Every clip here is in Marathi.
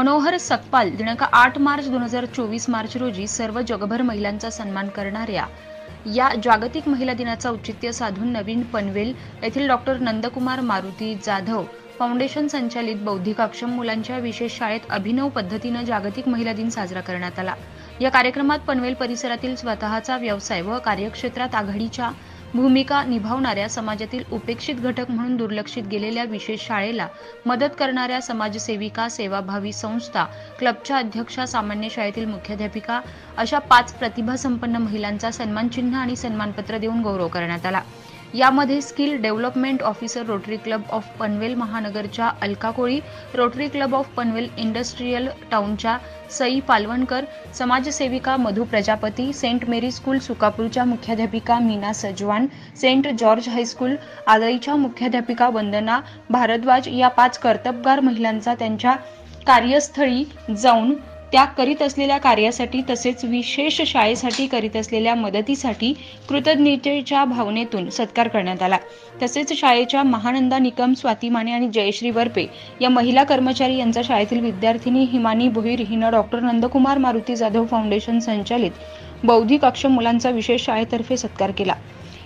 मनोहर सकपाल दिनांक 8 मार्च 2024 मार्च रोजी सर्व जगभर महिलांचा सन्मान करणाऱ्या या जागतिक महिला दिनाचा औचित्य साधून नवीन पनवेल येथील डॉक्टर नंदकुमार मारुती जाधव फाउंडेशन संचालित बौद्धिकाक्षम मुलांच्या विशेष शाळेत अभिनव पद्धतीने जागतिक महिला दिन साजरा करण्यात आला। या कार्यक्रमात पनवेल परिसरातील स्वतःचा व्यवसाय व कार्यक्षेत्रात आघाडीच्या भूमिका निभावणाऱ्या समाजातील उपेक्षित घटक म्हणून दुर्लक्षित गेलेल्या विशेष शाळेला मदत करणाऱ्या समाजसेविका, सेवाभावी संस्था, क्लबच्या अध्यक्षा, सामान्य शाळेतील मुख्याध्यापिका अशा 5 प्रतिभासंपन्न महिलांचा सन्मानचिन्ह आणि सन्मानपत्र देऊन गौरव करण्यात आला। यामध्ये skill development officer Rotary club of Panvel महानगरच्या Alka Koli, Rotary club of Panvel industrial टाउनच्या सई पालवणकर, समाजसेविका Madhu Prajapati, saint Mary school सुकापूरच्या मुख्याध्यापिका Meena Sajwan, saint George high school आदळीच्या मुख्याध्यापिका वंदना भारद्वाज या 5 कर्तबगार महिलांचा त्यांच्या कार्यस्थळी जाऊन त्या करीत असलेल्या कार्यासाठी तसेच विशेष शाळेसाठी करीत असलेल्या मदतीसाठी कृतज्ञतेच्या भावनेतून सत्कार करण्यात आला। तसेच शाळेच्या महानंदा निकम, स्वाती माने आणि जयश्री वरपे या महिला कर्मचारी यांचा शाळेतील विद्यार्थिनी हिमानी भोईर हिनं डॉक्टर नंदकुमार मारुती जाधव फाउंडेशन संचालित बौद्धिकाक्षम मुलांचा विशेष शाळेतर्फे सत्कार केला।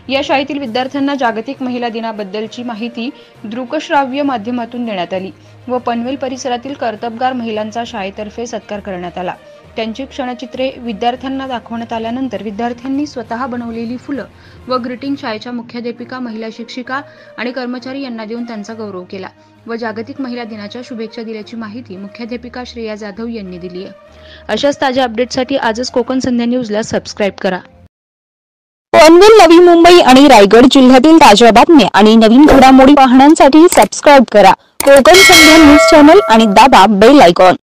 या शाळेतील विद्यार्थ्यांना जागतिक महिला दिनाबद्दलची माहिती दृकश्राव्य माध्यमातून देण्यात आली व पनवेल परिसरातील कर्तबगार महिलांचा शाळेतर्फे सत्कार करण्यात आला। त्यांची क्षणचित्रे विद्यार्थ्यांना दाखवण्यात आल्यानंतर विद्यार्थ्यांनी स्वतः बनवलेली फुलं व ग्रीटिंग शाळेच्या मुख्याध्यापिका, महिला शिक्षिका आणि कर्मचारी यांना देऊन त्यांचा गौरव केला व जागतिक महिला दिनाच्या शुभेच्छा दिल्याची माहिती मुख्याध्यापिका श्रेया जाधव यांनी दिली आहे। अशाच ताज्या अपडेटसाठी आजच कोकण संध्या न्यूजला सबस्क्राईब करा। पनवेल, नवी मुंबई आणि रायगड जिल्ह्यातील ताज्या बातम्या आणि नवीन घडामोडी पाहण्यासाठी सबस्क्राईब करा कोकण संध्या न्यूज चॅनल आणि दाबा बेल आयकॉन।